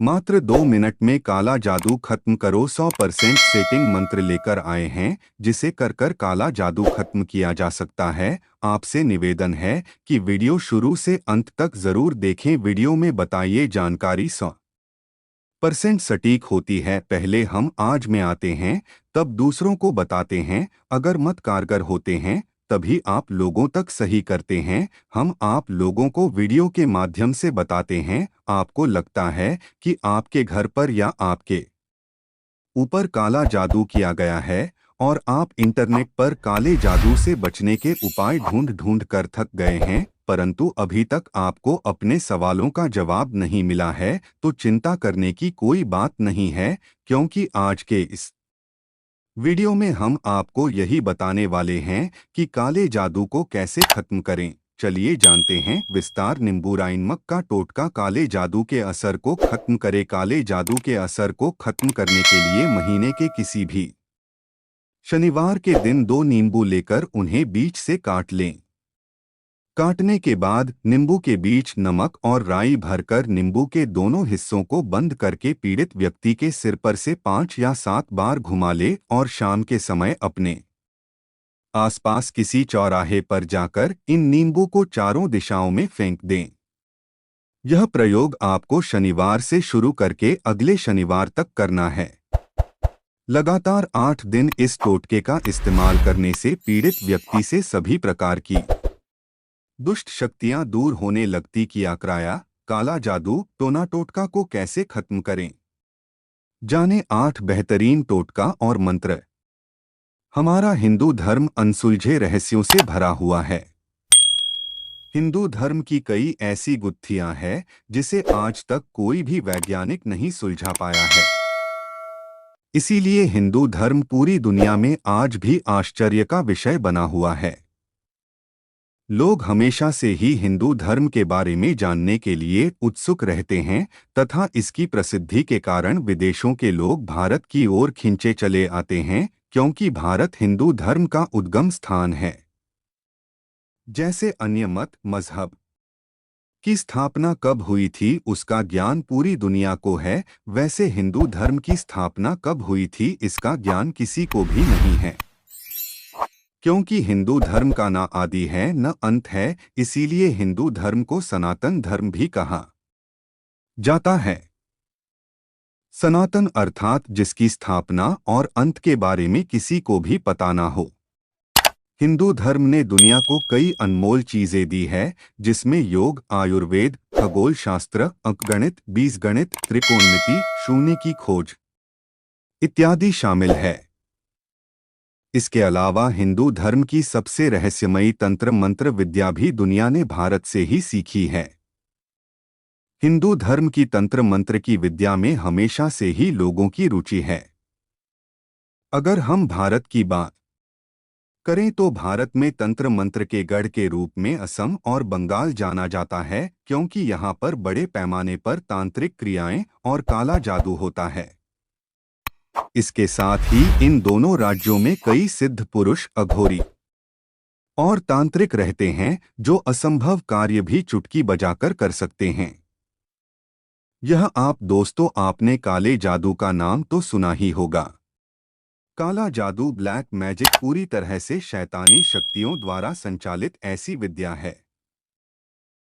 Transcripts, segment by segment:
मात्र 2 मिनट में काला जादू खत्म करो। 100% सेटिंग मंत्र लेकर आए हैं जिसे कर काला जादू खत्म किया जा सकता है। आपसे निवेदन है कि वीडियो शुरू से अंत तक जरूर देखें। वीडियो में बताइए जानकारी 100% सटीक होती है। पहले हम आज में आते हैं, तब दूसरों को बताते हैं। अगर मत कारगर होते हैं तभी आप लोगों तक सही करते हैं। हम आप लोगों को वीडियो के माध्यम से बताते हैं। आपको लगता है कि आपके घर पर या आपके ऊपर काला जादू किया गया है और आप इंटरनेट पर काले जादू से बचने के उपाय ढूंढ ढूंढ कर थक गए हैं, परंतु अभी तक आपको अपने सवालों का जवाब नहीं मिला है, तो चिंता करने की कोई बात नहीं है, क्योंकि आज के इस वीडियो में हम आपको यही बताने वाले हैं कि काले जादू को कैसे खत्म करें। चलिए जानते हैं विस्तार। नींबूराइनमक का टोटका काले जादू के असर को खत्म करे। काले जादू के असर को खत्म करने के लिए महीने के किसी भी शनिवार के दिन 2 नींबू लेकर उन्हें बीच से काट लें। काटने के बाद नींबू के बीच नमक और राई भरकर नींबू के दोनों हिस्सों को बंद करके पीड़ित व्यक्ति के सिर पर से 5 या 7 बार घुमा ले और शाम के समय अपने आसपास किसी चौराहे पर जाकर इन नींबू को चारों दिशाओं में फेंक दें। यह प्रयोग आपको शनिवार से शुरू करके अगले शनिवार तक करना है। लगातार 8 दिन इस टोटके का इस्तेमाल करने से पीड़ित व्यक्ति से सभी प्रकार की दुष्ट शक्तियां दूर होने लगती। किया कराया काला जादू टोना टोटका को कैसे खत्म करें, जाने 8 बेहतरीन टोटका और मंत्र। हमारा हिंदू धर्म अनसुलझे रहस्यों से भरा हुआ है। हिंदू धर्म की कई ऐसी गुत्थियां हैं जिसे आज तक कोई भी वैज्ञानिक नहीं सुलझा पाया है। इसीलिए हिंदू धर्म पूरी दुनिया में आज भी आश्चर्य का विषय बना हुआ है। लोग हमेशा से ही हिंदू धर्म के बारे में जानने के लिए उत्सुक रहते हैं तथा इसकी प्रसिद्धि के कारण विदेशों के लोग भारत की ओर खिंचे चले आते हैं, क्योंकि भारत हिंदू धर्म का उद्गम स्थान है। जैसे अन्य मत मजहब की स्थापना कब हुई थी उसका ज्ञान पूरी दुनिया को है, वैसे हिंदू धर्म की स्थापना कब हुई थी इसका ज्ञान किसी को भी नहीं है। क्योंकि हिंदू धर्म का न आदि है न अंत है, इसीलिए हिंदू धर्म को सनातन धर्म भी कहा जाता है। सनातन अर्थात जिसकी स्थापना और अंत के बारे में किसी को भी पता ना हो। हिंदू धर्म ने दुनिया को कई अनमोल चीजें दी है, जिसमें योग, आयुर्वेद, खगोल शास्त्र, अंकगणित, बीजगणित, त्रिकोणमिति, शून्य की खोज इत्यादि शामिल है। इसके अलावा हिंदू धर्म की सबसे रहस्यमयी तंत्र मंत्र विद्या भी दुनिया ने भारत से ही सीखी है। हिंदू धर्म की तंत्र मंत्र की विद्या में हमेशा से ही लोगों की रुचि है। अगर हम भारत की बात करें तो भारत में तंत्र मंत्र के गढ़ के रूप में असम और बंगाल जाना जाता है, क्योंकि यहाँ पर बड़े पैमाने पर तांत्रिक क्रियाएं और काला जादू होता है। इसके साथ ही इन दोनों राज्यों में कई सिद्ध पुरुष, अघोरी और तांत्रिक रहते हैं जो असंभव कार्य भी चुटकी बजाकर कर सकते हैं। यह दोस्तों आपने काले जादू का नाम तो सुना ही होगा। काला जादू, ब्लैक मैजिक, पूरी तरह से शैतानी शक्तियों द्वारा संचालित ऐसी विद्या है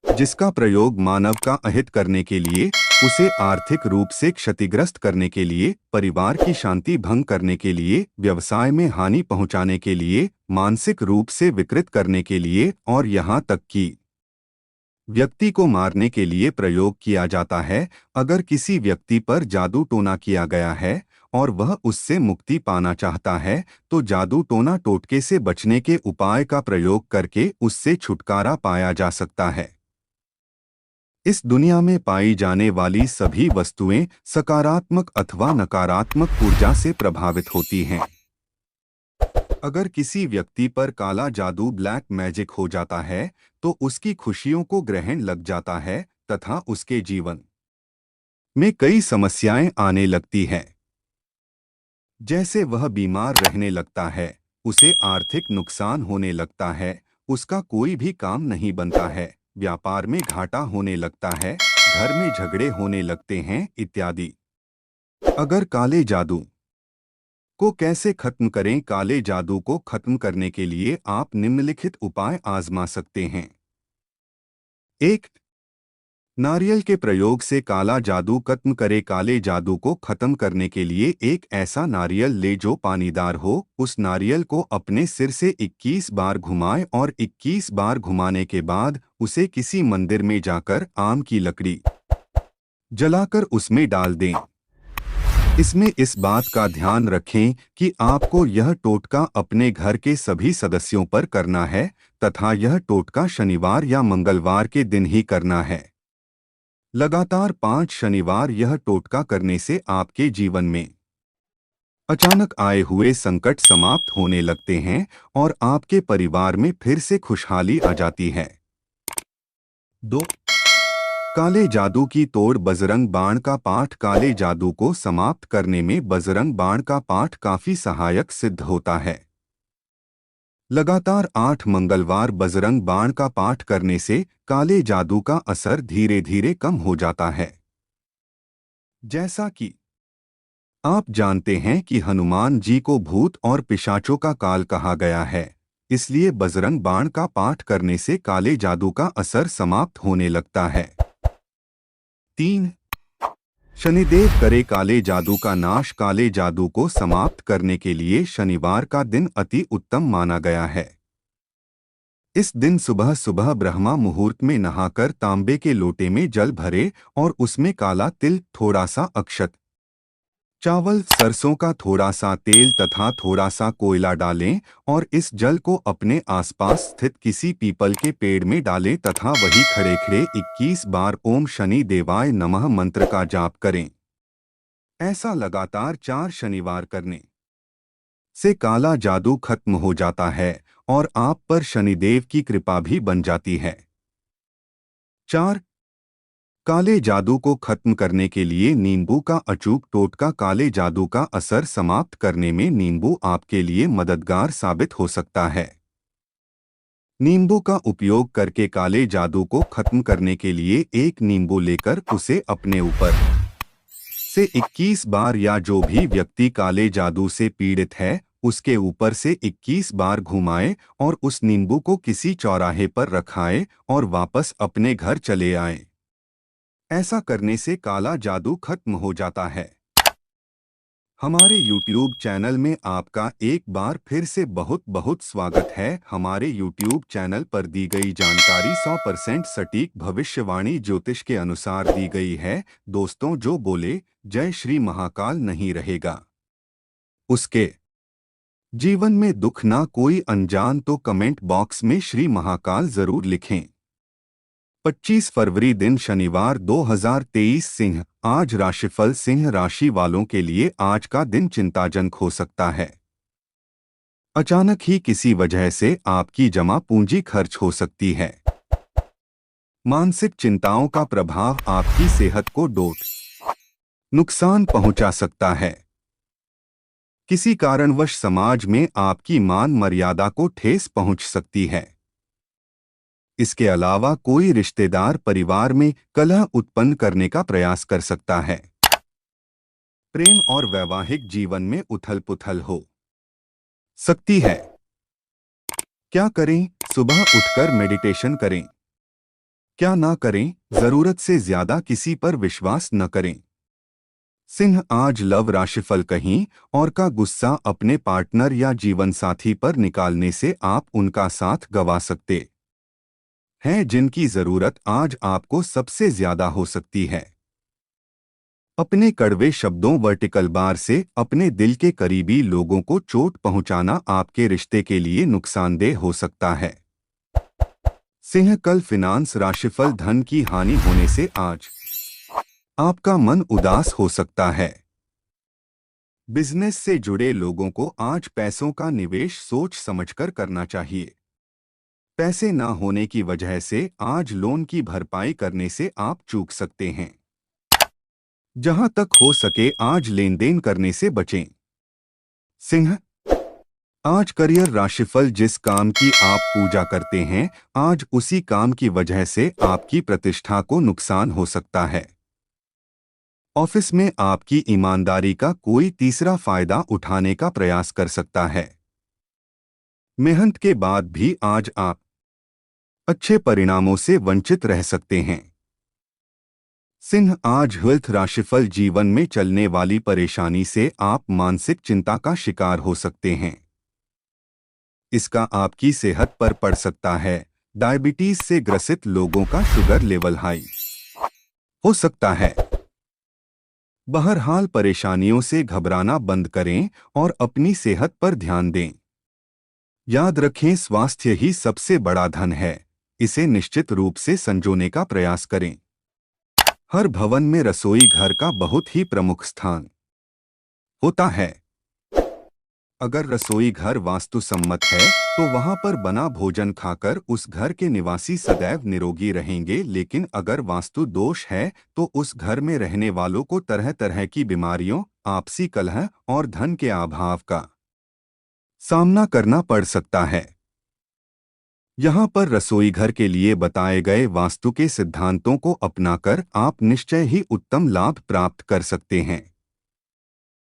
जिसका प्रयोग मानव का अहित करने के लिए, उसे आर्थिक रूप से क्षतिग्रस्त करने के लिए, परिवार की शांति भंग करने के लिए, व्यवसाय में हानि पहुंचाने के लिए, मानसिक रूप से विकृत करने के लिए और यहाँ तक कि व्यक्ति को मारने के लिए प्रयोग किया जाता है। अगर किसी व्यक्ति पर जादू टोना किया गया है और वह उससे मुक्ति पाना चाहता है, तो जादू टोना टोटके से बचने के उपाय का प्रयोग करके उससे छुटकारा पाया जा सकता है। इस दुनिया में पाई जाने वाली सभी वस्तुएं सकारात्मक अथवा नकारात्मक ऊर्जा से प्रभावित होती हैं। अगर किसी व्यक्ति पर काला जादू, ब्लैक मैजिक हो जाता है तो उसकी खुशियों को ग्रहण लग जाता है तथा उसके जीवन में कई समस्याएं आने लगती हैं। जैसे वह बीमार रहने लगता है, उसे आर्थिक नुकसान होने लगता है, उसका कोई भी काम नहीं बनता है, व्यापार में घाटा होने लगता है, घर में झगड़े होने लगते हैं इत्यादि। अगर काले जादू को कैसे खत्म करें? काले जादू को खत्म करने के लिए आप निम्नलिखित उपाय आजमा सकते हैं। 1. नारियल के प्रयोग से काला जादू खत्म करे। काले जादू को खत्म करने के लिए एक ऐसा नारियल ले जो पानीदार हो। उस नारियल को अपने सिर से 21 बार घुमाएं और 21 बार घुमाने के बाद उसे किसी मंदिर में जाकर आम की लकड़ी जलाकर उसमें डाल दें। इसमें इस बात का ध्यान रखें कि आपको यह टोटका अपने घर के सभी सदस्यों पर करना है तथा यह टोटका शनिवार या मंगलवार के दिन ही करना है। लगातार 5 शनिवार यह टोटका करने से आपके जीवन में अचानक आए हुए संकट समाप्त होने लगते हैं और आपके परिवार में फिर से खुशहाली आ जाती है। 2. काले जादू की तोड़। बजरंग बाण का पाठ। काले जादू को समाप्त करने में बजरंग बाण का पाठ काफी सहायक सिद्ध होता है। लगातार 8 मंगलवार बजरंग बाण का पाठ करने से काले जादू का असर धीरे धीरे कम हो जाता है। जैसा कि आप जानते हैं कि हनुमान जी को भूत और पिशाचों का काल कहा गया है, इसलिए बजरंग बाण का पाठ करने से काले जादू का असर समाप्त होने लगता है। 3. शनिदेव करे काले जादू का नाश। काले जादू को समाप्त करने के लिए शनिवार का दिन अति उत्तम माना गया है। इस दिन सुबह सुबह ब्रह्मा मुहूर्त में नहाकर तांबे के लोटे में जल भरे और उसमें काला तिल, थोड़ा सा अक्षत, चावल, सरसों का थोड़ा सा तेल तथा थोड़ा सा कोयला डालें और इस जल को अपने आसपास स्थित किसी पीपल के पेड़ में डालें तथा वही खड़े खड़े 21 बार ओम शनि देवाय नमः मंत्र का जाप करें। ऐसा लगातार 4 शनिवार करने से काला जादू खत्म हो जाता है और आप पर शनिदेव की कृपा भी बन जाती है। 4. काले जादू को खत्म करने के लिए नींबू का अचूक टोटका। काले जादू का असर समाप्त करने में नींबू आपके लिए मददगार साबित हो सकता है। नींबू का उपयोग करके काले जादू को खत्म करने के लिए एक नींबू लेकर उसे अपने ऊपर से 21 बार या जो भी व्यक्ति काले जादू से पीड़ित है उसके ऊपर से 21 बार घुमाएं और उस नींबू को किसी चौराहे पर रखाएं और वापस अपने घर चले आएं। ऐसा करने से काला जादू खत्म हो जाता है। हमारे YouTube चैनल में आपका एक बार फिर से बहुत बहुत स्वागत है। हमारे YouTube चैनल पर दी गई जानकारी 100% सटीक भविष्यवाणी ज्योतिष के अनुसार दी गई है। दोस्तों, जो बोले जय श्री महाकाल नहीं रहेगा, उसके जीवन में दुख ना कोई अनजान, तो कमेंट बॉक्स में श्री महाकाल जरूर लिखें। 25 फरवरी दिन शनिवार 2023 सिंह। आज राशिफल। सिंह राशि वालों के लिए आज का दिन चिंताजनक हो सकता है। अचानक ही किसी वजह से आपकी जमा पूंजी खर्च हो सकती है। मानसिक चिंताओं का प्रभाव आपकी सेहत को नुकसान पहुंचा सकता है। किसी कारणवश समाज में आपकी मान मर्यादा को ठेस पहुंच सकती है। इसके अलावा कोई रिश्तेदार परिवार में कलह उत्पन्न करने का प्रयास कर सकता है। प्रेम और वैवाहिक जीवन में उथल-पुथल हो सकती है। क्या करें? सुबह उठकर मेडिटेशन करें। क्या ना करें? जरूरत से ज्यादा किसी पर विश्वास न करें। सिंह, आज लव राशिफल। कहीं और का गुस्सा अपने पार्टनर या जीवन साथी पर निकालने से आप उनका साथ गंवा सकते हैं जिनकी जरूरत आज आपको सबसे ज्यादा हो सकती है। अपने कड़वे शब्दों वर्टिकल बार से अपने दिल के करीबी लोगों को चोट पहुंचाना आपके रिश्ते के लिए नुकसानदेह हो सकता है। सिंह, कल फिनांस राशिफल। धन की हानि होने से आज आपका मन उदास हो सकता है। बिजनेस से जुड़े लोगों को आज पैसों का निवेश सोच समझकर करना चाहिए। पैसे ना होने की वजह से आज लोन की भरपाई करने से आप चूक सकते हैं। जहां तक हो सके आज लेन देन करने से बचें। सिंह, आज करियर राशिफल। जिस काम की आप पूजा करते हैं, आज उसी काम की वजह से आपकी प्रतिष्ठा को नुकसान हो सकता है। ऑफिस में आपकी ईमानदारी का कोई तीसरा फायदा उठाने का प्रयास कर सकता है। मेहनत के बाद भी आज आप अच्छे परिणामों से वंचित रह सकते हैं। सिंह, आज हेल्थ राशिफल। जीवन में चलने वाली परेशानी से आप मानसिक चिंता का शिकार हो सकते हैं। इसका आपकी सेहत पर पड़ सकता है। डायबिटीज से ग्रसित लोगों का शुगर लेवल हाई हो सकता है। बहरहाल, परेशानियों से घबराना बंद करें और अपनी सेहत पर ध्यान दें। याद रखें, स्वास्थ्य ही सबसे बड़ा धन है। इसे निश्चित रूप से संजोने का प्रयास करें। हर भवन में रसोई घर का बहुत ही प्रमुख स्थान होता है। अगर रसोई घर वास्तुसम्मत है तो वहां पर बना भोजन खाकर उस घर के निवासी सदैव निरोगी रहेंगे, लेकिन अगर वास्तु दोष है तो उस घर में रहने वालों को तरह तरह की बीमारियों, आपसी कलह और धन के अभाव का सामना करना पड़ सकता है। यहाँ पर रसोई घर के लिए बताए गए वास्तु के सिद्धांतों को अपनाकर आप निश्चय ही उत्तम लाभ प्राप्त कर सकते हैं।